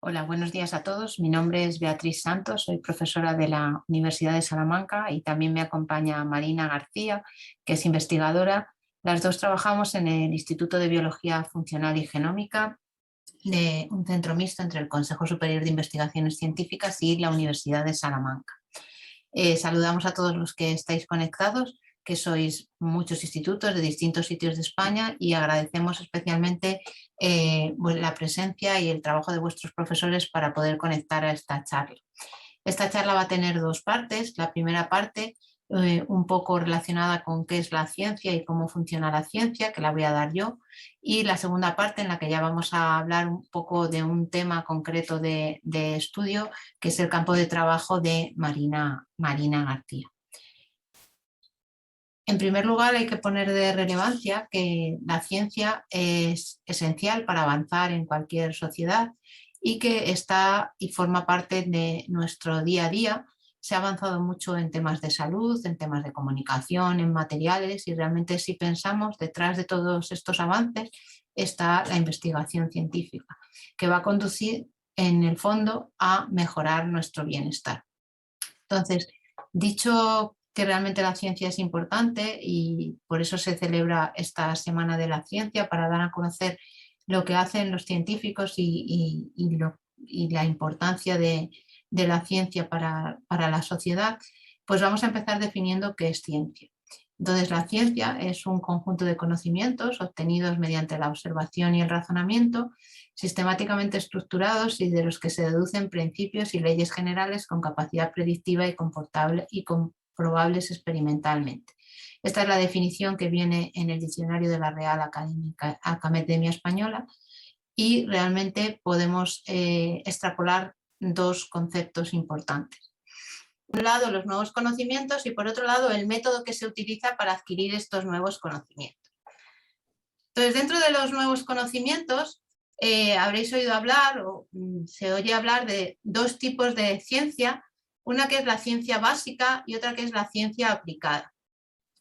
Hola, buenos días a todos. Mi nombre es Beatriz Santos, soy profesora de la Universidad de Salamanca y también me acompaña Marina García, que es investigadora. Las dos trabajamos en el Instituto de Biología Funcional y Genómica, de un centro mixto entre el Consejo Superior de Investigaciones Científicas y la Universidad de Salamanca. Saludamos a todos los que estáis conectados, que sois muchos institutos de distintos sitios de España, y agradecemos especialmente la presencia y el trabajo de vuestros profesores para poder conectar a esta charla. Esta charla va a tener dos partes. La primera parte un poco relacionada con qué es la ciencia y cómo funciona la ciencia, que la voy a dar yo, y la segunda parte en la que ya vamos a hablar un poco de un tema concreto de estudio, que es el campo de trabajo de Marina García. En primer lugar, hay que poner de relevancia que la ciencia es esencial para avanzar en cualquier sociedad y que está y forma parte de nuestro día a día. Se ha avanzado mucho en temas de salud, en temas de comunicación, en materiales, y realmente, si pensamos, detrás de todos estos avances está la investigación científica, que va a conducir en el fondo a mejorar nuestro bienestar. Entonces, dicho que realmente la ciencia es importante y por eso se celebra esta Semana de la Ciencia, para dar a conocer lo que hacen los científicos y la importancia de la ciencia para la sociedad, pues vamos a empezar definiendo qué es ciencia. Entonces, la ciencia es un conjunto de conocimientos obtenidos mediante la observación y el razonamiento, sistemáticamente estructurados y de los que se deducen principios y leyes generales con capacidad predictiva y comprobables experimentalmente. Esta es la definición que viene en el diccionario de la Real Academia Española, y realmente podemos extrapolar dos conceptos importantes. Por un lado, los nuevos conocimientos, y por otro lado, el método que se utiliza para adquirir estos nuevos conocimientos. Entonces, dentro de los nuevos conocimientos, habréis oído hablar, o se oye hablar, de dos tipos de ciencia, una que es la ciencia básica y otra que es la ciencia aplicada.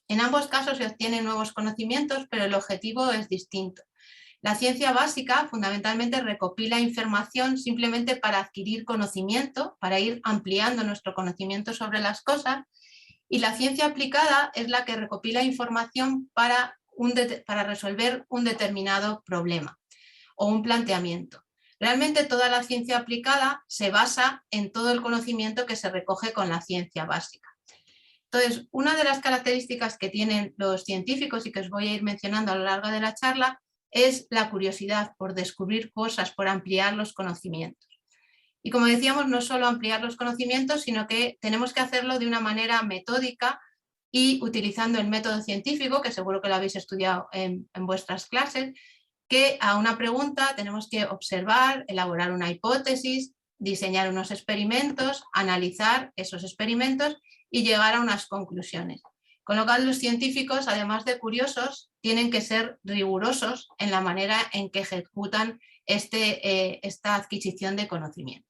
En ambos casos se obtienen nuevos conocimientos, pero el objetivo es distinto. La ciencia básica fundamentalmente recopila información simplemente para adquirir conocimiento, para ir ampliando nuestro conocimiento sobre las cosas, y la ciencia aplicada es la que recopila información para resolver un determinado problema o un planteamiento. Realmente toda la ciencia aplicada se basa en todo el conocimiento que se recoge con la ciencia básica. Entonces, una de las características que tienen los científicos y que os voy a ir mencionando a lo largo de la charla es la curiosidad por descubrir cosas, por ampliar los conocimientos. Y como decíamos, no solo ampliar los conocimientos, sino que tenemos que hacerlo de una manera metódica y utilizando el método científico, que seguro que lo habéis estudiado en vuestras clases, que a una pregunta tenemos que observar, elaborar una hipótesis, diseñar unos experimentos, analizar esos experimentos y llegar a unas conclusiones. Con lo cual, los científicos, además de curiosos, tienen que ser rigurosos en la manera en que ejecutan esta adquisición de conocimiento.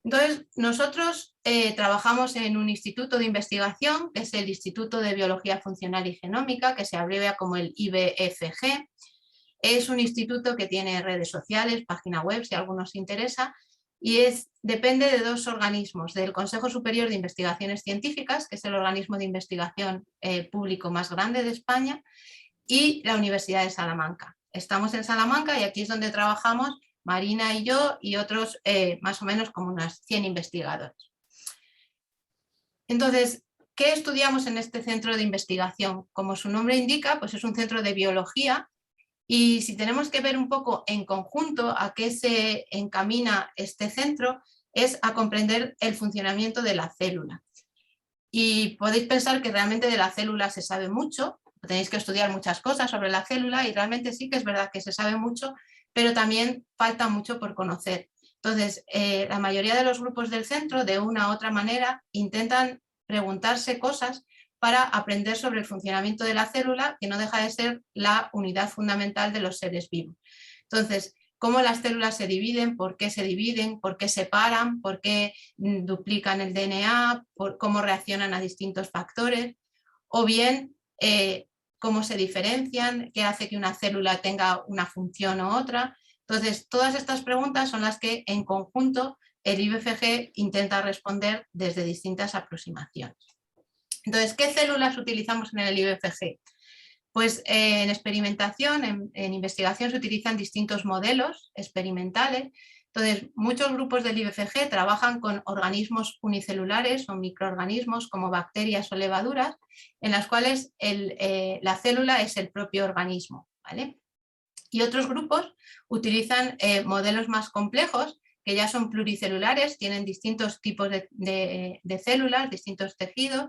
Entonces, nosotros trabajamos en un instituto de investigación, que es el Instituto de Biología Funcional y Genómica, que se abrevia como el IBFG. Es un instituto que tiene redes sociales, página web, si a alguno os interesa, y depende de dos organismos: del Consejo Superior de Investigaciones Científicas, que es el organismo de investigación público más grande de España, y la Universidad de Salamanca. Estamos en Salamanca y aquí es donde trabajamos Marina y yo y otros más o menos como unas 100 investigadores. Entonces, ¿qué estudiamos en este centro de investigación? Como su nombre indica, pues es un centro de biología, y si tenemos que ver un poco en conjunto a qué se encamina este centro, es a comprender el funcionamiento de la célula. Y podéis pensar que realmente de la célula se sabe mucho, tenéis que estudiar muchas cosas sobre la célula, y realmente sí que es verdad que se sabe mucho, pero también falta mucho por conocer. Entonces, la mayoría de los grupos del centro, de una u otra manera, intentan preguntarse cosas para aprender sobre el funcionamiento de la célula, que no deja de ser la unidad fundamental de los seres vivos. Entonces, cómo las células se dividen, por qué se dividen, por qué separan, por qué duplican el DNA, cómo reaccionan a distintos factores, o bien cómo se diferencian, qué hace que una célula tenga una función u otra. Entonces, todas estas preguntas son las que en conjunto el IBFG intenta responder desde distintas aproximaciones. Entonces, ¿qué células utilizamos en el IBFG? Pues en experimentación, en investigación se utilizan distintos modelos experimentales. Entonces, muchos grupos del IBFG trabajan con organismos unicelulares o microorganismos como bacterias o levaduras, en las cuales la célula es el propio organismo, ¿vale? Y otros grupos utilizan modelos más complejos, que ya son pluricelulares, tienen distintos tipos de células, distintos tejidos,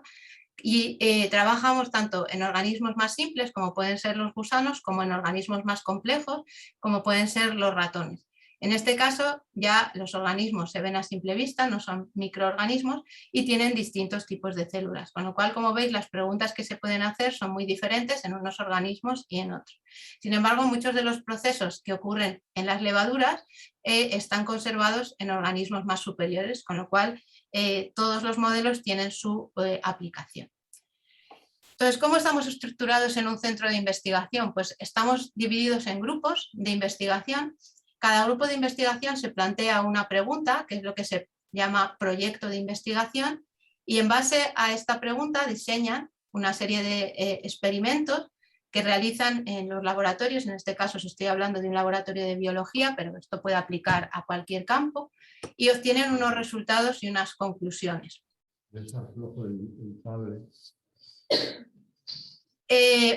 y trabajamos tanto en organismos más simples, como pueden ser los gusanos, como en organismos más complejos, como pueden ser los ratones. En este caso, ya los organismos se ven a simple vista, no son microorganismos y tienen distintos tipos de células, con lo cual, como veis, las preguntas que se pueden hacer son muy diferentes en unos organismos y en otros. Sin embargo, muchos de los procesos que ocurren en las levaduras están conservados en organismos más superiores, con lo cual todos los modelos tienen su aplicación. Entonces, ¿cómo estamos estructurados en un centro de investigación? Pues estamos divididos en grupos de investigación. Cada grupo de investigación se plantea una pregunta, que es lo que se llama proyecto de investigación, y en base a esta pregunta diseñan una serie de experimentos que realizan en los laboratorios. En este caso, os estoy hablando de un laboratorio de biología, pero esto puede aplicar a cualquier campo, y obtienen unos resultados y unas conclusiones.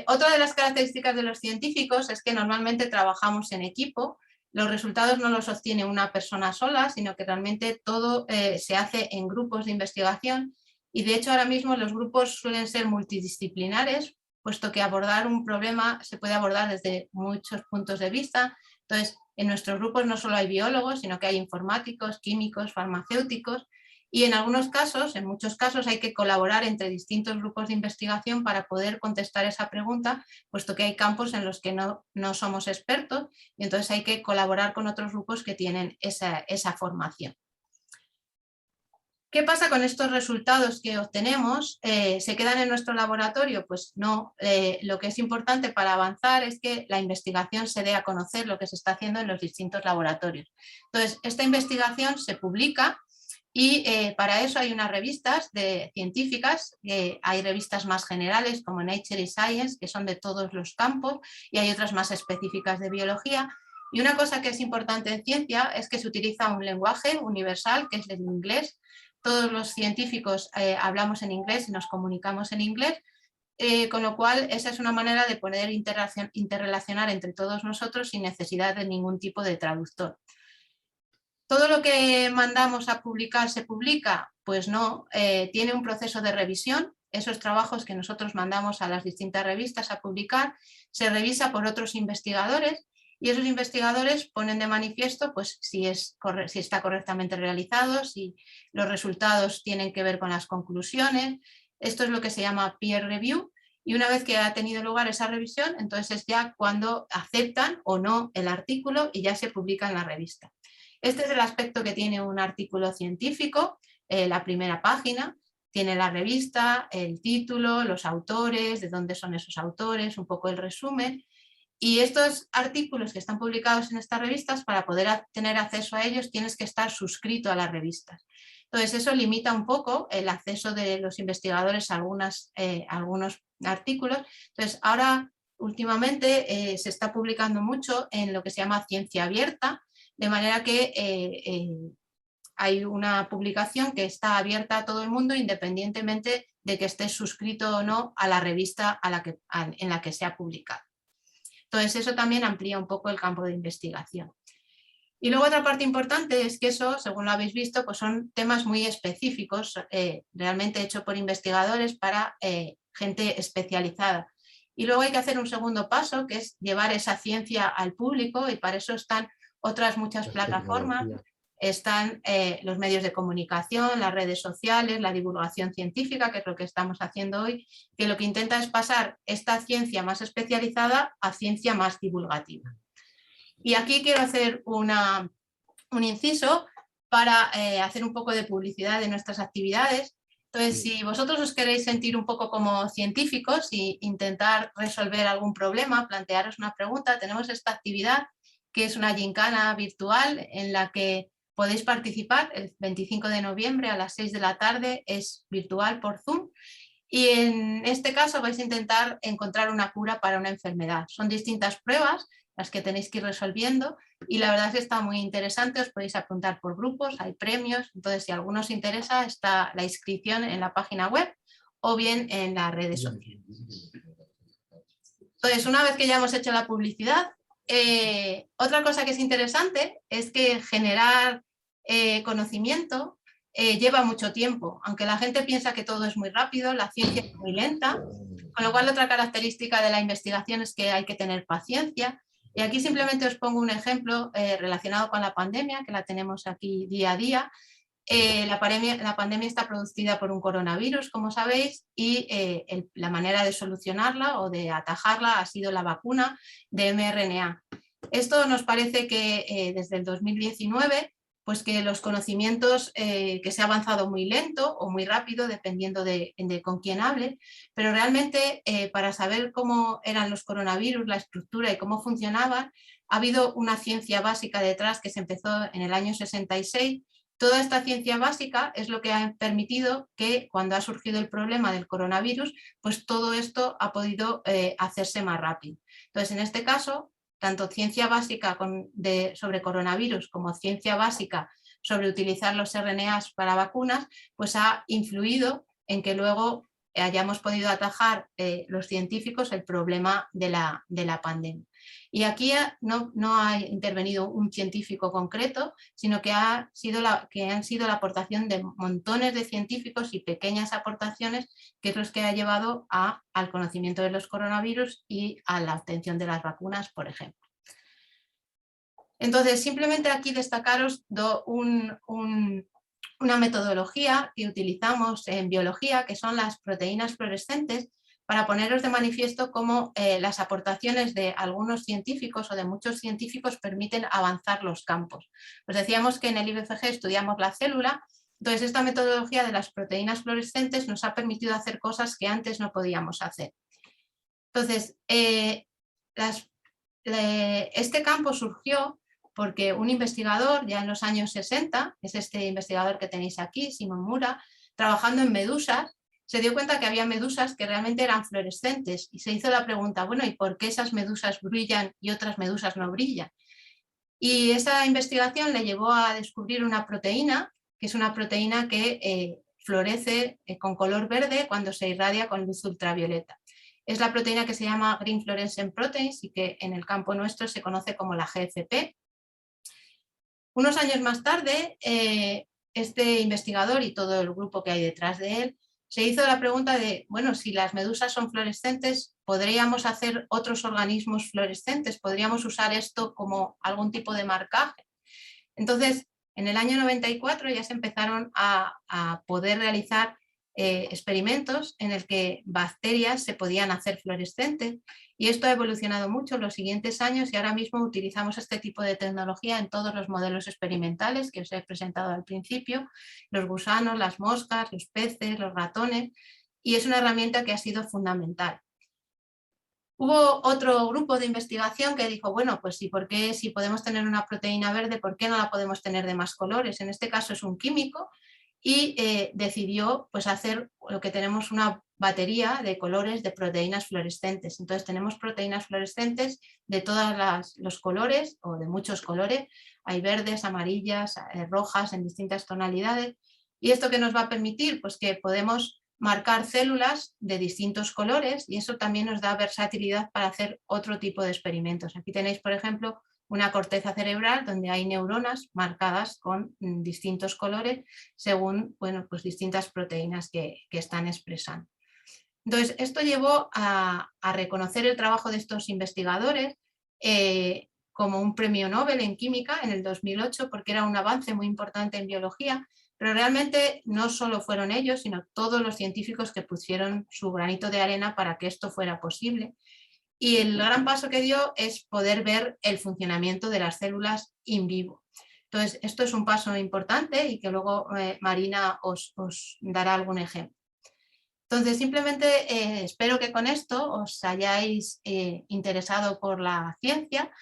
Otra de las características de los científicos es que normalmente trabajamos en equipo. Los resultados no los obtiene una persona sola, sino que realmente todo se hace en grupos de investigación, y de hecho ahora mismo los grupos suelen ser multidisciplinares, puesto que abordar un problema se puede abordar desde muchos puntos de vista. Entonces, en nuestros grupos no solo hay biólogos, sino que hay informáticos, químicos, farmacéuticos, y en algunos casos, en muchos casos, hay que colaborar entre distintos grupos de investigación para poder contestar esa pregunta, puesto que hay campos en los que no somos expertos, y entonces hay que colaborar con otros grupos que tienen esa formación. ¿Qué pasa con estos resultados que obtenemos? ¿Se quedan en nuestro laboratorio? Pues no. Lo que es importante para avanzar es que la investigación se dé a conocer lo que se está haciendo en los distintos laboratorios. Entonces, esta investigación se publica. Y para eso hay unas revistas científicas, hay revistas más generales como Nature y Science, que son de todos los campos, y hay otras más específicas de biología. Y una cosa que es importante en ciencia es que se utiliza un lenguaje universal, que es el inglés. Todos los científicos hablamos en inglés y nos comunicamos en inglés, con lo cual esa es una manera de poder interrelacionar entre todos nosotros sin necesidad de ningún tipo de traductor. ¿Todo lo que mandamos a publicar se publica? Pues no, tiene un proceso de revisión. Esos trabajos que nosotros mandamos a las distintas revistas a publicar se revisa por otros investigadores, y esos investigadores ponen de manifiesto pues, si está correctamente realizado, si los resultados tienen que ver con las conclusiones. Esto es lo que se llama peer review, y una vez que ha tenido lugar esa revisión, entonces es ya cuando aceptan o no el artículo y ya se publica en la revista. Este es el aspecto que tiene un artículo científico, la primera página, tiene la revista, el título, los autores, de dónde son esos autores, un poco el resumen. Y estos artículos que están publicados en estas revistas, para poder tener acceso a ellos tienes que estar suscrito a las revistas. Entonces eso limita un poco el acceso de los investigadores a algunos artículos. Entonces ahora últimamente se está publicando mucho en lo que se llama ciencia abierta, de manera que hay una publicación que está abierta a todo el mundo, independientemente de que estés suscrito o no a la revista en la que se ha publicado. Entonces eso también amplía un poco el campo de investigación. Y luego otra parte importante es que eso, según lo habéis visto, pues son temas muy específicos, realmente hechos por investigadores para gente especializada. Y luego hay que hacer un segundo paso, que es llevar esa ciencia al público, y para eso están otras muchas plataformas. Están los medios de comunicación, las redes sociales, la divulgación científica, que es lo que estamos haciendo hoy, que lo que intenta es pasar esta ciencia más especializada a ciencia más divulgativa. Y aquí quiero hacer un inciso para hacer un poco de publicidad de nuestras actividades. Entonces, si vosotros os queréis sentir un poco como científicos e intentar resolver algún problema, plantearos una pregunta, tenemos esta actividad que es una gincana virtual en la que podéis participar el 25 de noviembre a las 6 de la tarde, es virtual por Zoom. Y en este caso vais a intentar encontrar una cura para una enfermedad. Son distintas pruebas las que tenéis que ir resolviendo y la verdad es que está muy interesante, os podéis apuntar por grupos, hay premios, entonces si a alguno os interesa está la inscripción en la página web o bien en las redes sociales. Entonces, una vez que ya hemos hecho la publicidad, otra cosa que es interesante es que generar conocimiento lleva mucho tiempo. Aunque la gente piensa que todo es muy rápido, la ciencia es muy lenta, con lo cual otra característica de la investigación es que hay que tener paciencia. Y aquí simplemente os pongo un ejemplo relacionado con la pandemia, que la tenemos aquí día a día. La pandemia está producida por un coronavirus, como sabéis, y la manera de solucionarla o de atajarla ha sido la vacuna de mRNA. Esto nos parece que desde el 2019, pues que los conocimientos, que se ha avanzado muy lento o muy rápido, dependiendo de con quién hable, pero realmente para saber cómo eran los coronavirus, la estructura y cómo funcionaban, ha habido una ciencia básica detrás que se empezó en el año 66. Toda esta ciencia básica es lo que ha permitido que cuando ha surgido el problema del coronavirus, pues todo esto ha podido hacerse más rápido. Entonces, en este caso, tanto ciencia básica sobre coronavirus como ciencia básica sobre utilizar los RNAs para vacunas, pues ha influido en que luego hayamos podido atajar los científicos el problema de la pandemia. Y aquí no ha intervenido un científico concreto, sino que han sido la aportación de montones de científicos y pequeñas aportaciones, que es lo que ha llevado al conocimiento de los coronavirus y a la obtención de las vacunas, por ejemplo. Entonces, simplemente aquí destacaros una metodología que utilizamos en biología, que son las proteínas fluorescentes, para poneros de manifiesto cómo las aportaciones de algunos científicos o de muchos científicos permiten avanzar los campos. Os decíamos que en el IBFG estudiamos la célula, entonces esta metodología de las proteínas fluorescentes nos ha permitido hacer cosas que antes no podíamos hacer. Entonces, este campo surgió porque un investigador ya en los años 60, es este investigador que tenéis aquí, Simon Mura, trabajando en medusas, se dio cuenta que había medusas que realmente eran fluorescentes y se hizo la pregunta, bueno, ¿y por qué esas medusas brillan y otras medusas no brillan? Y esa investigación le llevó a descubrir una proteína, que es una proteína que florece con color verde cuando se irradia con luz ultravioleta. Es la proteína que se llama Green Fluorescent Proteins y que en el campo nuestro se conoce como la GFP. Unos años más tarde, este investigador y todo el grupo que hay detrás de él se hizo la pregunta de, bueno, si las medusas son fluorescentes, ¿podríamos hacer otros organismos fluorescentes? ¿Podríamos usar esto como algún tipo de marcaje? Entonces, en el año 94 ya se empezaron a poder realizar experimentos en el que bacterias se podían hacer fluorescentes y esto ha evolucionado mucho en los siguientes años y ahora mismo utilizamos este tipo de tecnología en todos los modelos experimentales que os he presentado al principio, los gusanos, las moscas, los peces, los ratones, y es una herramienta que ha sido fundamental. Hubo otro grupo de investigación que dijo, bueno, pues sí, ¿por qué si podemos tener una proteína verde, por qué no la podemos tener de más colores? En este caso es un químico y decidió pues hacer lo que tenemos una batería de colores de proteínas fluorescentes. Entonces tenemos proteínas fluorescentes de todos los colores o de muchos colores. Hay verdes, amarillas, rojas en distintas tonalidades. ¿Y esto qué nos va a permitir? Pues que podemos marcar células de distintos colores y eso también nos da versatilidad para hacer otro tipo de experimentos. Aquí tenéis, por ejemplo, una corteza cerebral donde hay neuronas marcadas con distintos colores según, bueno, pues distintas proteínas que están expresando. Entonces, esto llevó a reconocer el trabajo de estos investigadores como un premio Nobel en química en el 2008 porque era un avance muy importante en biología, pero realmente no solo fueron ellos, sino todos los científicos que pusieron su granito de arena para que esto fuera posible. Y el gran paso que dio es poder ver el funcionamiento de las células in vivo. Entonces, esto es un paso importante y que luego Marina os dará algún ejemplo. Entonces, simplemente espero que con esto os hayáis interesado por la ciencia.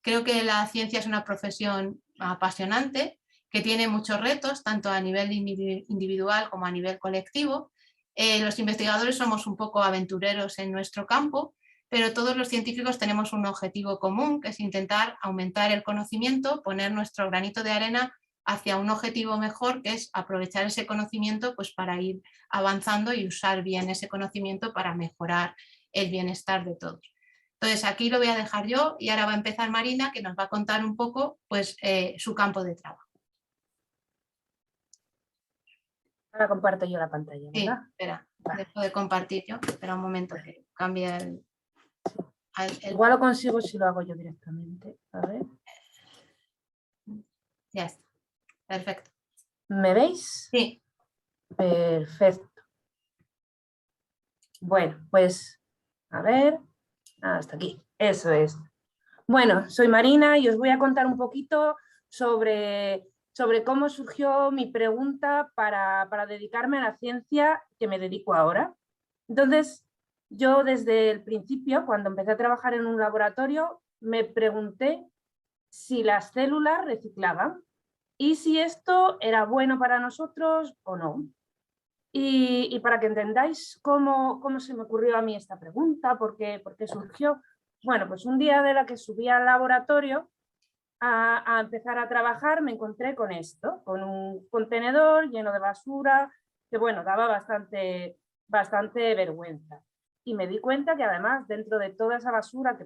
Creo que la ciencia es una profesión apasionante, que tiene muchos retos, tanto a nivel individual como a nivel colectivo. Los investigadores somos un poco aventureros en nuestro campo, pero todos los científicos tenemos un objetivo común, que es intentar aumentar el conocimiento, poner nuestro granito de arena hacia un objetivo mejor, que es aprovechar ese conocimiento pues, para ir avanzando y usar bien ese conocimiento para mejorar el bienestar de todos. Entonces aquí lo voy a dejar yo y ahora va a empezar Marina, que nos va a contar un poco pues, su campo de trabajo. Ahora comparto yo la pantalla, Sí, ¿verdad? espera, Vale. dejo de compartir yo. Espera un momento que cambie el... Igual lo consigo si lo hago yo directamente. A ver. Ya está, perfecto. ¿Me veis? Sí. Perfecto. Bueno, pues a ver, hasta aquí. Eso es. Bueno, soy Marina y os voy a contar un poquito sobre cómo surgió mi pregunta para dedicarme a la ciencia que me dedico ahora. Entonces, yo desde el principio, cuando empecé a trabajar en un laboratorio, me pregunté si las células reciclaban y si esto era bueno para nosotros o no. Y para que entendáis cómo se me ocurrió a mí esta pregunta, por qué surgió, bueno, pues un día de la que subí al laboratorio a empezar a trabajar, me encontré con esto, con un contenedor lleno de basura, que bueno, daba bastante vergüenza. Y me di cuenta que además dentro de toda esa basura que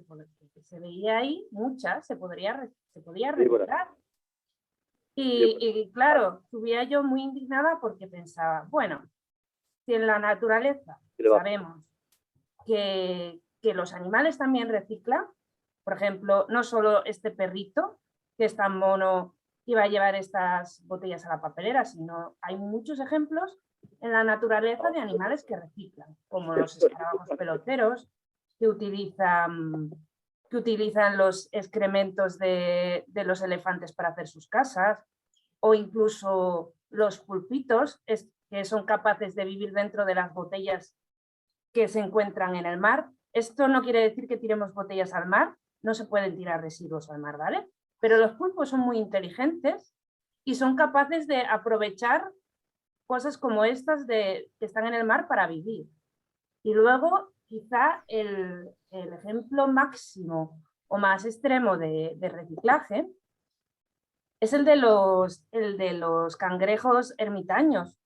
se veía ahí, mucha se podía reciclar. Y claro, subía yo muy indignada porque pensaba, bueno, si en la naturaleza sabemos que los animales también reciclan, por ejemplo, no solo este perrito que es tan mono y va a llevar estas botellas a la papelera, sino hay muchos ejemplos en la naturaleza de animales que reciclan, como los escarabajos peloteros que utilizan los excrementos de los elefantes para hacer sus casas, o incluso los pulpitos, que son capaces de vivir dentro de las botellas que se encuentran en el mar. Esto no quiere decir que tiremos botellas al mar, no se pueden tirar residuos al mar, ¿vale? Pero los pulpos son muy inteligentes y son capaces de aprovechar cosas como estas que están en el mar para vivir. Y luego, quizá el ejemplo máximo o más extremo de reciclaje es el de los cangrejos ermitaños.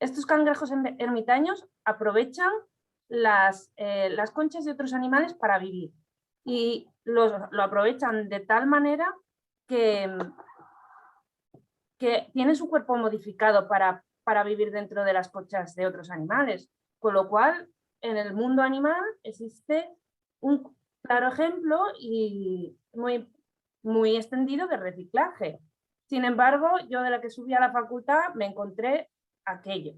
Estos cangrejos ermitaños aprovechan las conchas de otros animales para vivir y lo aprovechan de tal manera que tienen su cuerpo modificado para vivir dentro de las conchas de otros animales, con lo cual en el mundo animal existe un claro ejemplo y muy extendido de reciclaje. Sin embargo, yo de la que subí a la facultad me encontré aquello.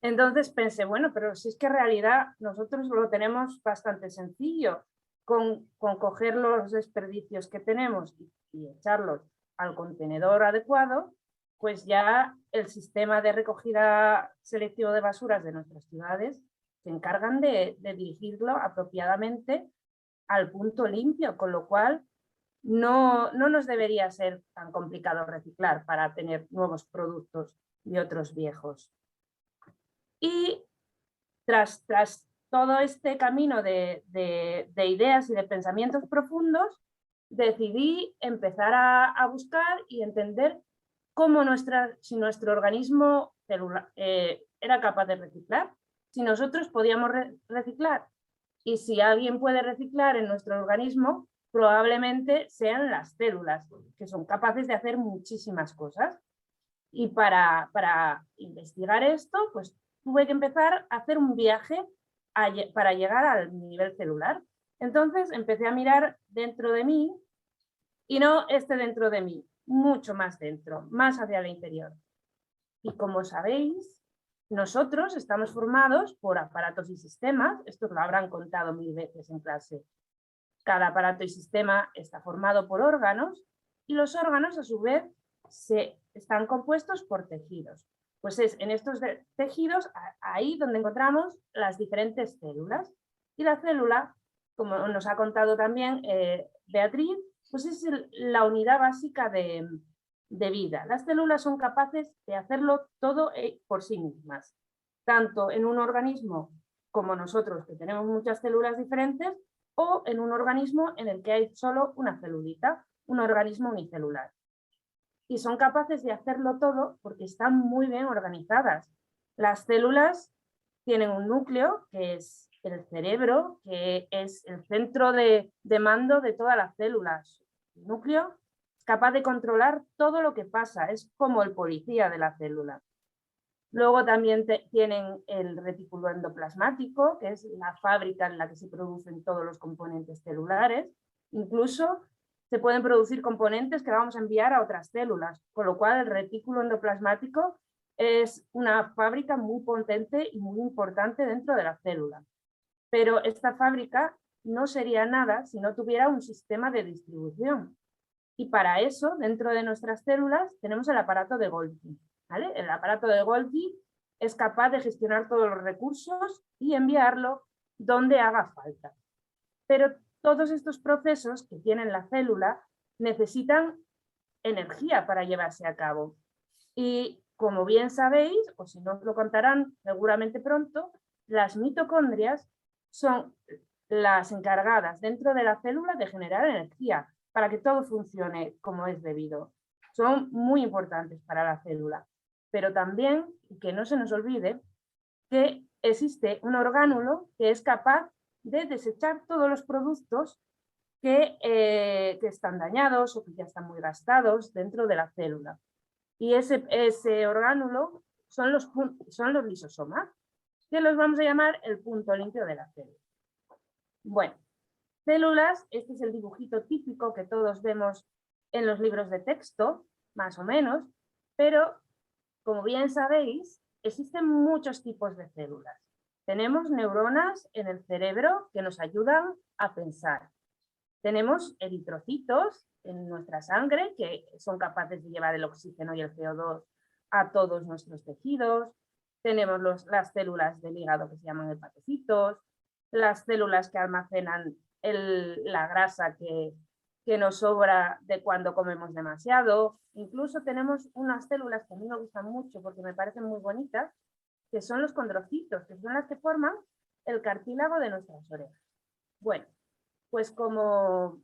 Entonces pensé, bueno, pero si es que en realidad nosotros lo tenemos bastante sencillo, con coger los desperdicios que tenemos y echarlos al contenedor adecuado, pues ya el sistema de recogida selectivo de basuras de nuestras ciudades se encargan de dirigirlo apropiadamente al punto limpio, con lo cual no nos debería ser tan complicado reciclar para tener nuevos productos de otros viejos. Y tras todo este camino de ideas y de pensamientos profundos, decidí empezar a buscar y entender cómo si nuestro organismo celular era capaz de reciclar, si nosotros podíamos reciclar. Y si alguien puede reciclar en nuestro organismo, probablemente sean las células, que son capaces de hacer muchísimas cosas. Y para investigar esto, pues tuve que empezar a hacer un viaje para llegar al nivel celular. Entonces empecé a mirar dentro de mí, y no dentro de mí, mucho más dentro, más hacia el interior. Y como sabéis, nosotros estamos formados por aparatos y sistemas, esto lo habrán contado 1000 veces en clase. Cada aparato y sistema está formado por órganos y los órganos a su vez están compuestos por tejidos. Pues es en estos tejidos ahí donde encontramos las diferentes células. Y la célula, como nos ha contado también Beatriz, pues es la unidad básica de vida. Las células son capaces de hacerlo todo por sí mismas, tanto en un organismo como nosotros, que tenemos muchas células diferentes, o en un organismo en el que hay solo una celulita, un organismo unicelular. Y son capaces de hacerlo todo porque están muy bien organizadas. Las células tienen un núcleo, que es el cerebro, que es el centro de mando de todas las células. El núcleo es capaz de controlar todo lo que pasa, es como el policía de la célula. Luego también tienen el retículo endoplasmático, que es la fábrica en la que se producen todos los componentes celulares. Incluso se pueden producir componentes que vamos a enviar a otras células, con lo cual el retículo endoplasmático es una fábrica muy potente y muy importante dentro de la célula. Pero esta fábrica no sería nada si no tuviera un sistema de distribución. Y para eso, dentro de nuestras células, tenemos el aparato de Golgi, ¿vale? El aparato de Golgi es capaz de gestionar todos los recursos y enviarlo donde haga falta. Pero todos estos procesos que tiene la célula necesitan energía para llevarse a cabo. Y como bien sabéis, o si no os lo contarán seguramente pronto, las mitocondrias son las encargadas dentro de la célula de generar energía para que todo funcione como es debido. Son muy importantes para la célula. Pero también, que no se nos olvide, que existe un orgánulo que es capaz de desechar todos los productos que están dañados o que ya están muy gastados dentro de la célula. Y ese orgánulo son los lisosomas, que los vamos a llamar el punto limpio de la célula. Bueno, células, este es el dibujito típico que todos vemos en los libros de texto, más o menos, pero como bien sabéis, existen muchos tipos de células. Tenemos neuronas en el cerebro que nos ayudan a pensar. Tenemos eritrocitos en nuestra sangre que son capaces de llevar el oxígeno y el CO2 a todos nuestros tejidos. Tenemos las células del hígado que se llaman hepatocitos, las células que almacenan la grasa que nos sobra de cuando comemos demasiado. Incluso tenemos unas células que a mí me gustan mucho porque me parecen muy bonitas, que son los condrocitos, que son las que forman el cartílago de nuestras orejas. Bueno, pues como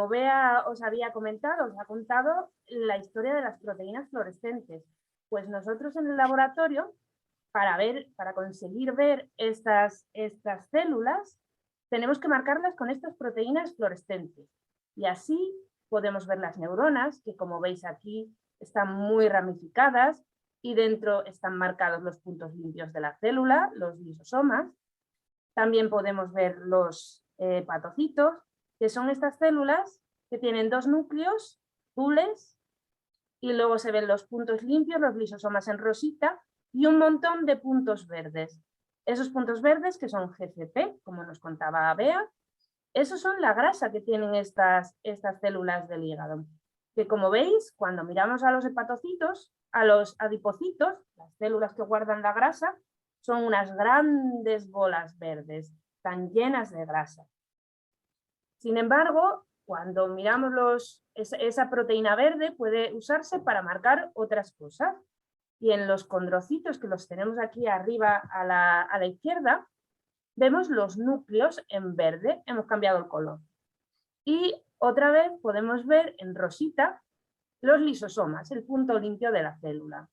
Bea os había comentado, os ha contado la historia de las proteínas fluorescentes. Pues nosotros en el laboratorio, para conseguir ver estas células, tenemos que marcarlas con estas proteínas fluorescentes. Y así podemos ver las neuronas, que como veis aquí están muy ramificadas y dentro están marcados los puntos limpios de la célula, los lisosomas. También podemos ver los hepatocitos, que son estas células que tienen dos núcleos azules y luego se ven los puntos limpios, los lisosomas en rosita y un montón de puntos verdes. Esos puntos verdes, que son GCP, como nos contaba Bea, esos son la grasa que tienen estas células del hígado. Que como veis, cuando miramos a los hepatocitos, a los adipocitos, las células que guardan la grasa, son unas grandes bolas verdes, tan llenas de grasa. Sin embargo, cuando miramos esa proteína verde puede usarse para marcar otras cosas. Y en los condrocitos, que los tenemos aquí arriba a la izquierda, vemos los núcleos en verde, hemos cambiado el color. Y otra vez podemos ver en rosita los lisosomas, el punto limpio de la célula.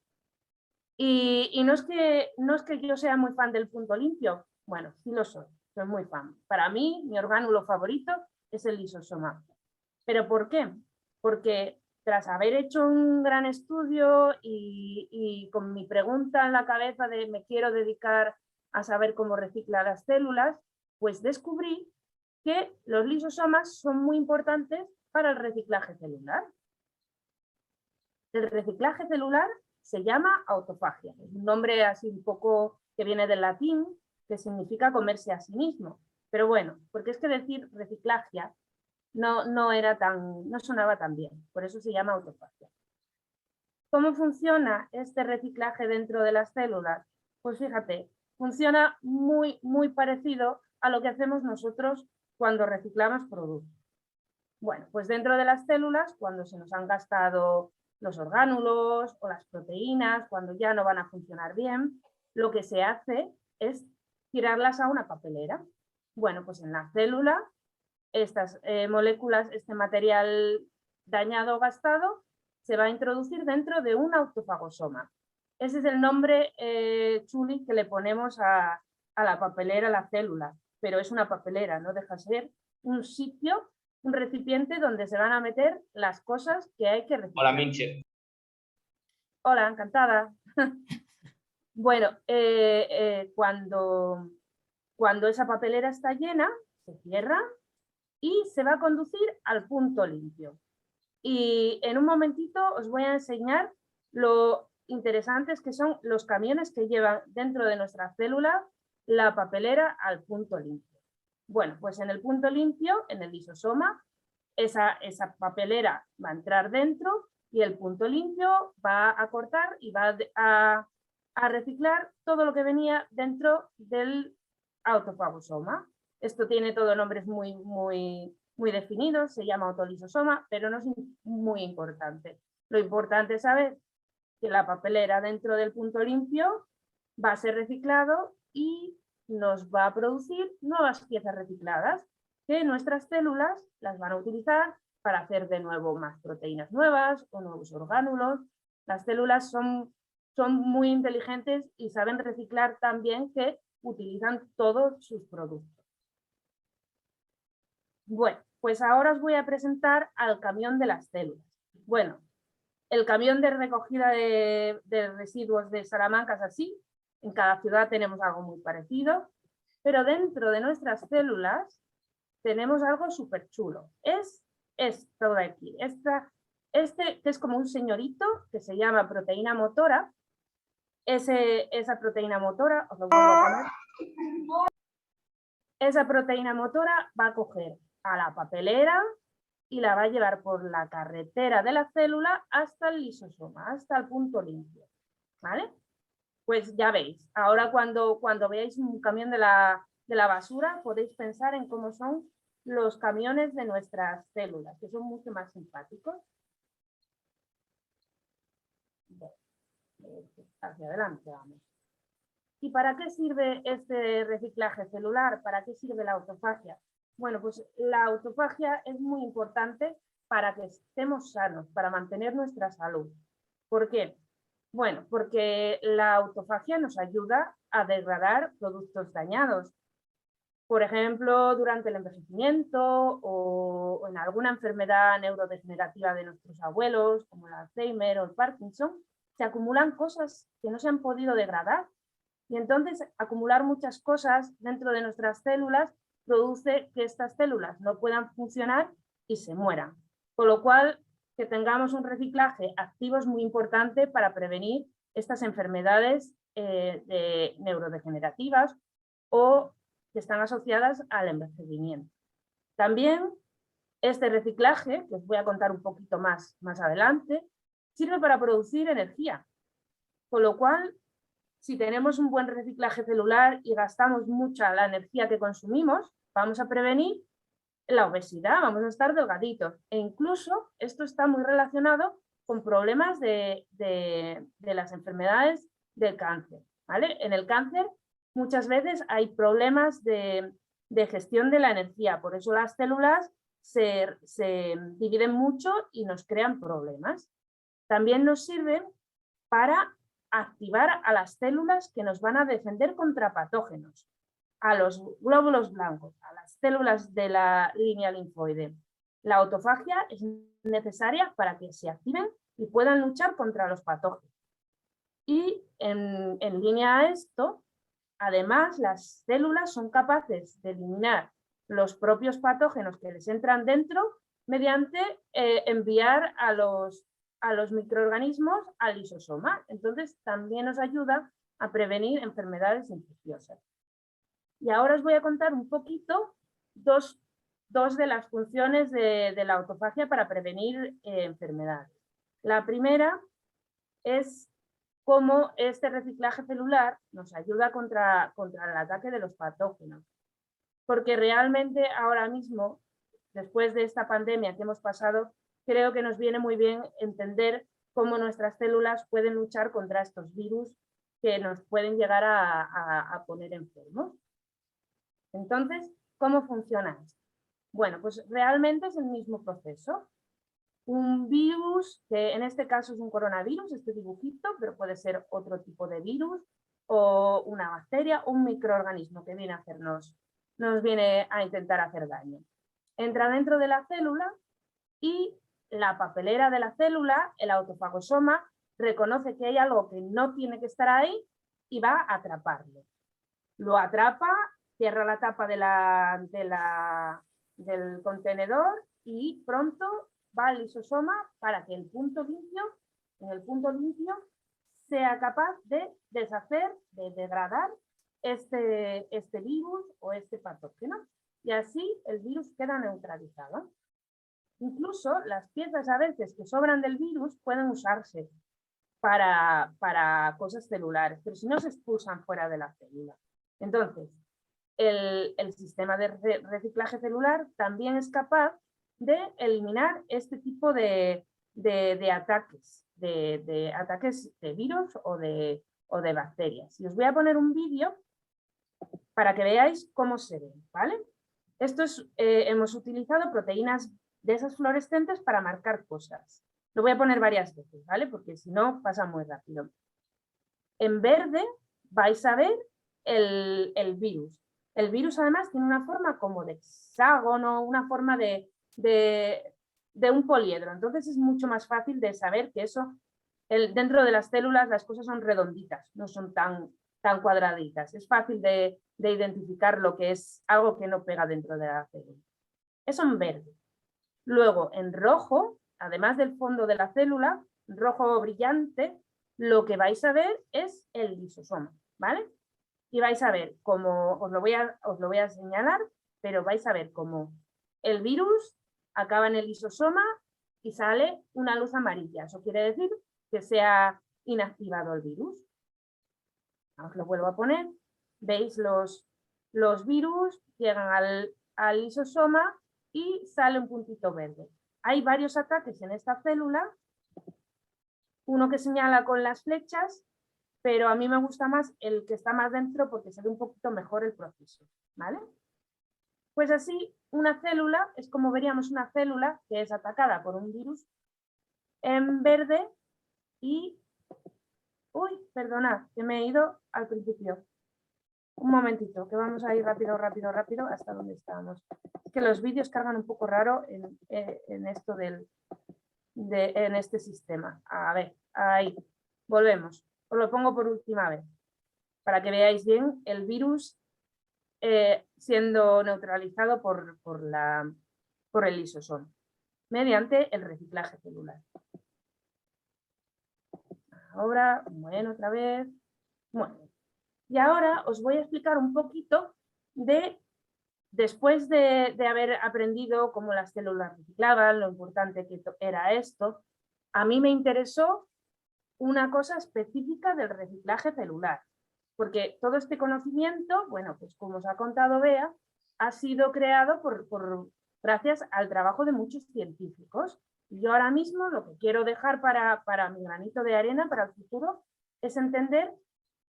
Y no es que yo sea muy fan del punto limpio, bueno, sí lo soy muy fan. Para mí, mi orgánulo favorito es el lisosoma. ¿Pero por qué? Porque tras haber hecho un gran estudio y con mi pregunta en la cabeza de me quiero dedicar a saber cómo recicla las células, pues descubrí que los lisosomas son muy importantes para el reciclaje celular. El reciclaje celular se llama autofagia, es un nombre así un poco que viene del latín, que significa comerse a sí mismo. Pero bueno, porque es que decir reciclagia no sonaba tan bien, por eso se llama autofagia. ¿Cómo funciona este reciclaje dentro de las células? Pues fíjate, funciona muy parecido a lo que hacemos nosotros cuando reciclamos productos. Bueno, pues dentro de las células, cuando se nos han gastado los orgánulos o las proteínas, cuando ya no van a funcionar bien, lo que se hace es tirarlas a una papelera. Bueno, pues en la célula, estas moléculas, este material dañado o gastado, se va a introducir dentro de un autofagosoma. Ese es el nombre chuli que le ponemos a la papelera, a la célula, pero es una papelera, no deja de ser un sitio, un recipiente donde se van a meter las cosas que hay que reciclar. Hola, Minche. Hola, encantada. Bueno, cuando esa papelera está llena, se cierra y se va a conducir al punto limpio. Y en un momentito os voy a enseñar lo interesantes que son los camiones que llevan dentro de nuestra célula la papelera al punto limpio. Bueno, pues en el punto limpio, en el lisosoma, esa papelera va a entrar dentro y el punto limpio va a cortar y va a reciclar todo lo que venía dentro del autofagosoma. Esto tiene todos nombres muy definidos, se llama autolisosoma, pero no es muy importante. Lo importante es saber que la papelera dentro del punto limpio va a ser reciclado y nos va a producir nuevas piezas recicladas que nuestras células las van a utilizar para hacer de nuevo más proteínas nuevas o nuevos orgánulos. Las células son muy inteligentes y saben reciclar tan bien que utilizan todos sus productos. Bueno, pues ahora os voy a presentar al camión de las células. Bueno, el camión de recogida de residuos de Salamanca es así. En cada ciudad tenemos algo muy parecido, pero dentro de nuestras células tenemos algo súper chulo. Es esto de aquí. Este que es como un señorito que se llama proteína motora. Esa proteína motora, os lo vuelvo a poner. Esa proteína motora va a coger a la papelera y la va a llevar por la carretera de la célula hasta el lisosoma, hasta el punto limpio. ¿Vale? Pues ya veis, ahora cuando veáis un camión de la basura, podéis pensar en cómo son los camiones de nuestras células, que son mucho más simpáticos. Hacia adelante vamos. ¿Y para qué sirve este reciclaje celular? ¿Para qué sirve la autofagia? Bueno, pues la autofagia es muy importante para que estemos sanos, para mantener nuestra salud. ¿Por qué? Bueno, porque la autofagia nos ayuda a degradar productos dañados. Por ejemplo, durante el envejecimiento o en alguna enfermedad neurodegenerativa de nuestros abuelos, como el Alzheimer o el Parkinson, se acumulan cosas que no se han podido degradar. Y entonces acumular muchas cosas dentro de nuestras células produce que estas células no puedan funcionar y se mueran. Con lo cual, que tengamos un reciclaje activo es muy importante para prevenir estas enfermedades neurodegenerativas o que están asociadas al envejecimiento. También este reciclaje, que os voy a contar un poquito más adelante, sirve para producir energía. Con lo cual, si tenemos un buen reciclaje celular y gastamos mucha la energía que consumimos, vamos a prevenir la obesidad, vamos a estar delgaditos. E incluso esto está muy relacionado con problemas de las enfermedades del cáncer. ¿Vale? En el cáncer muchas veces hay problemas de gestión de la energía, por eso las células se dividen mucho y nos crean problemas. También nos sirven para activar a las células que nos van a defender contra patógenos, a los glóbulos blancos, a las células de la línea linfoide. La autofagia es necesaria para que se activen y puedan luchar contra los patógenos. Y en línea a esto, además, las células son capaces de eliminar los propios patógenos que les entran dentro mediante enviar a los microorganismos al lisosoma. Entonces, también nos ayuda a prevenir enfermedades infecciosas. Y ahora os voy a contar un poquito dos de las funciones de la autofagia para prevenir enfermedades. La primera es cómo este reciclaje celular nos ayuda contra el ataque de los patógenos. Porque realmente ahora mismo después de esta pandemia que hemos pasado, creo que nos viene muy bien entender cómo nuestras células pueden luchar contra estos virus que nos pueden llegar a poner enfermos. Entonces, ¿cómo funciona esto? Bueno, pues realmente es el mismo proceso. Un virus, que en este caso es un coronavirus, este dibujito, pero puede ser otro tipo de virus, o una bacteria, o un microorganismo que viene a hacernos, nos viene a intentar hacer daño. Entra dentro de la célula y la papelera de la célula, el autofagosoma, reconoce que hay algo que no tiene que estar ahí y va a atraparlo. Lo atrapa, cierra la tapa del contenedor y pronto va al lisosoma para que en el punto limpio sea capaz de deshacer, de degradar este virus o este patógeno. Y así el virus queda neutralizado. Incluso las piezas a veces que sobran del virus pueden usarse para cosas celulares, pero si no se expulsan fuera de la célula. Entonces, el sistema de reciclaje celular también es capaz de eliminar este tipo de ataques, de ataques de virus o de bacterias. Y os voy a poner un vídeo para que veáis cómo se ve, ¿vale? Esto es, hemos utilizado proteínas de esas fluorescentes para marcar cosas. Lo voy a poner varias veces, ¿vale? Porque si no, pasa muy rápido. En verde vais a ver el virus. El virus además tiene una forma como de hexágono, una forma de un poliedro. Entonces es mucho más fácil de saber que eso, dentro de las células las cosas son redonditas, no son tan cuadraditas. Es fácil de identificar lo que es algo que no pega dentro de la célula. Eso en verde. Luego en rojo, además del fondo de la célula, rojo brillante, lo que vais a ver es el lisosoma, ¿vale? Y vais a ver cómo, os lo voy a señalar, pero vais a ver cómo el virus acaba en el lisosoma y sale una luz amarilla. Eso quiere decir que se ha inactivado el virus. Os lo vuelvo a poner. Veis los virus, llegan al lisosoma y sale un puntito verde. Hay varios ataques en esta célula. Uno que señala con las flechas, pero a mí me gusta más el que está más dentro porque se ve un poquito mejor el proceso, ¿vale? Pues así, una célula es como veríamos una célula que es atacada por un virus en verde y... Uy, perdonad, que me he ido al principio. Un momentito, que vamos a ir rápido hasta donde estábamos. Es que los vídeos cargan un poco raro en esto en este sistema. A ver, ahí, volvemos. Os lo pongo por última vez, para que veáis bien el virus siendo neutralizado por el lisosoma, mediante el reciclaje celular. Ahora, bueno, otra vez. Bueno, y ahora os voy a explicar un poquito después de haber aprendido cómo las células reciclaban, lo importante que era esto, a mí me interesó una cosa específica del reciclaje celular, porque todo este conocimiento, bueno, pues como os ha contado Bea, ha sido creado gracias al trabajo de muchos científicos. Y yo ahora mismo lo que quiero dejar para mi granito de arena, para el futuro, es entender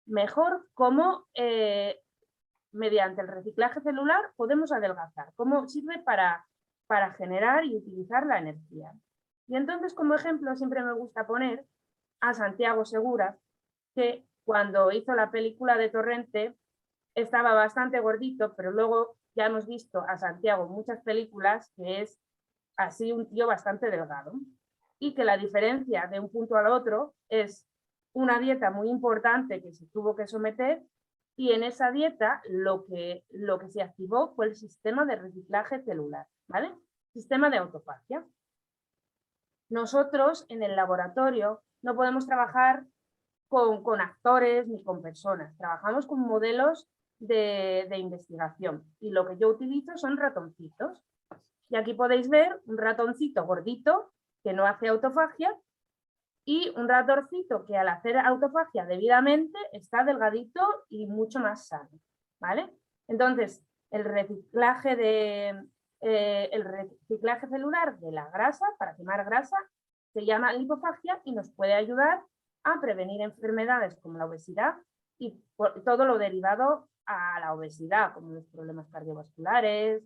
mejor cómo mediante el reciclaje celular podemos adelgazar, cómo sirve para generar y utilizar la energía. Y entonces, como ejemplo, siempre me gusta poner a Santiago Segura, que cuando hizo la película de Torrente estaba bastante gordito, pero luego ya hemos visto a Santiago en muchas películas que es así un tío bastante delgado, y que la diferencia de un punto al otro es una dieta muy importante que se tuvo que someter, y en esa dieta lo que se activó fue el sistema de reciclaje celular, ¿vale? Sistema de autofagia. Nosotros en el laboratorio no podemos trabajar con actores ni con personas, trabajamos con modelos de investigación, y lo que yo utilizo son ratoncitos. Y aquí podéis ver un ratoncito gordito que no hace autofagia y un ratoncito que al hacer autofagia debidamente está delgadito y mucho más sano, ¿vale? Entonces, el reciclaje el reciclaje celular de la grasa, para quemar grasa, se llama lipofagia y nos puede ayudar a prevenir enfermedades como la obesidad y todo lo derivado a la obesidad, como los problemas cardiovasculares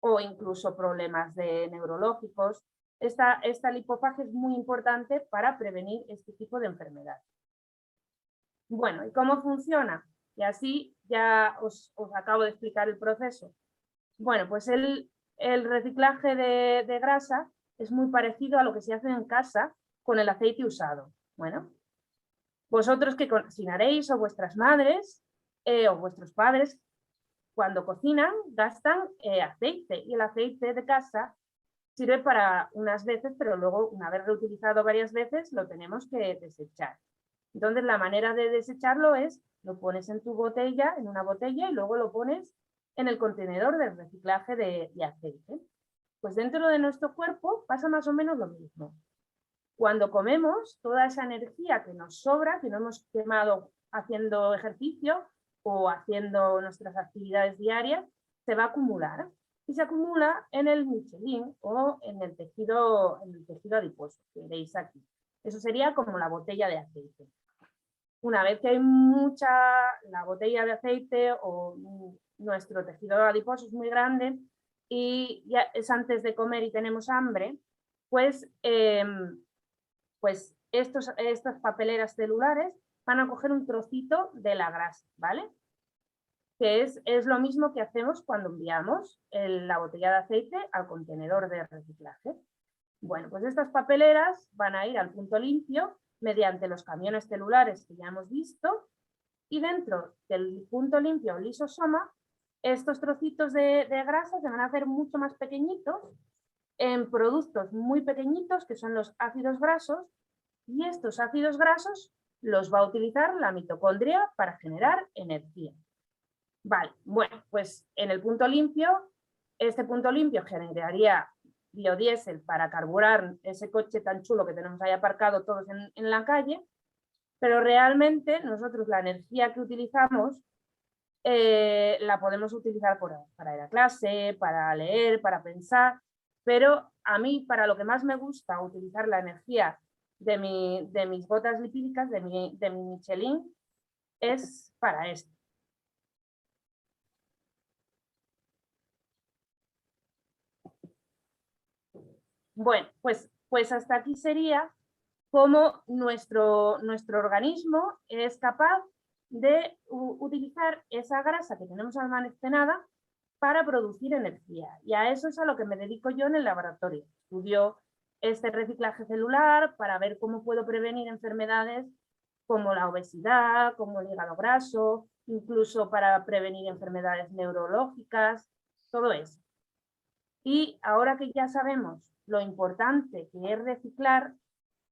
o incluso problemas neurológicos. Esta lipofagia es muy importante para prevenir este tipo de enfermedades. Bueno, ¿y cómo funciona? Y así ya os acabo de explicar el proceso. Bueno, pues el reciclaje de grasa es muy parecido a lo que se hace en casa con el aceite usado. Bueno, vosotros que cocinaréis o vuestras madres o vuestros padres, cuando cocinan, gastan aceite, y el aceite de casa sirve para unas veces, pero luego, una vez reutilizado varias veces, lo tenemos que desechar. Entonces, la manera de desecharlo es, lo pones en tu botella, en una botella, y luego lo pones en el contenedor de reciclaje de aceite. Pues dentro de nuestro cuerpo pasa más o menos lo mismo. Cuando comemos, toda esa energía que nos sobra, que no hemos quemado haciendo ejercicio o haciendo nuestras actividades diarias, se va a acumular y se acumula en el Michelin o en el tejido adiposo que veis aquí. Eso sería como la botella de aceite. Una vez que hay la botella de aceite o nuestro tejido adiposo es muy grande y ya es antes de comer y tenemos hambre, pues estas papeleras celulares van a coger un trocito de la grasa, ¿vale? Que es lo mismo que hacemos cuando enviamos la botella de aceite al contenedor de reciclaje. Bueno, pues estas papeleras van a ir al punto limpio mediante los camiones celulares que ya hemos visto, y dentro del punto limpio, lisosoma, estos trocitos de grasa se van a hacer mucho más pequeñitos en productos muy pequeñitos que son los ácidos grasos, y estos ácidos grasos los va a utilizar la mitocondria para generar energía. Vale, bueno, pues en el punto limpio, este punto limpio generaría biodiesel para carburar ese coche tan chulo que tenemos ahí aparcado todos en la calle, pero realmente nosotros la energía que utilizamos la podemos utilizar para ir a clase, para leer, para pensar, pero a mí para lo que más me gusta utilizar la energía de mis gotas lipídicas, de mi Michelin, es para esto. Bueno, pues hasta aquí sería cómo nuestro organismo es capaz de utilizar esa grasa que tenemos almacenada para producir energía. Y a eso es a lo que me dedico yo en el laboratorio. Estudio este reciclaje celular para ver cómo puedo prevenir enfermedades como la obesidad, como el hígado graso, incluso para prevenir enfermedades neurológicas, todo eso. Y ahora que ya sabemos lo importante que es reciclar,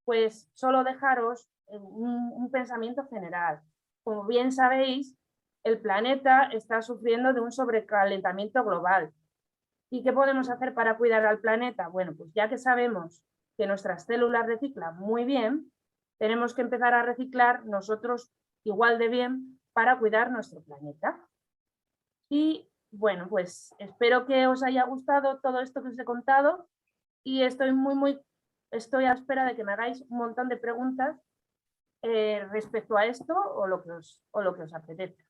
pues solo dejaros un pensamiento general. Como bien sabéis, el planeta está sufriendo de un sobrecalentamiento global. ¿Y qué podemos hacer para cuidar al planeta? Bueno, pues ya que sabemos que nuestras células reciclan muy bien, tenemos que empezar a reciclar nosotros igual de bien para cuidar nuestro planeta. Y bueno, pues espero que os haya gustado todo esto que os he contado, y estoy a la espera de que me hagáis un montón de preguntas respecto a esto o lo que os apetezca.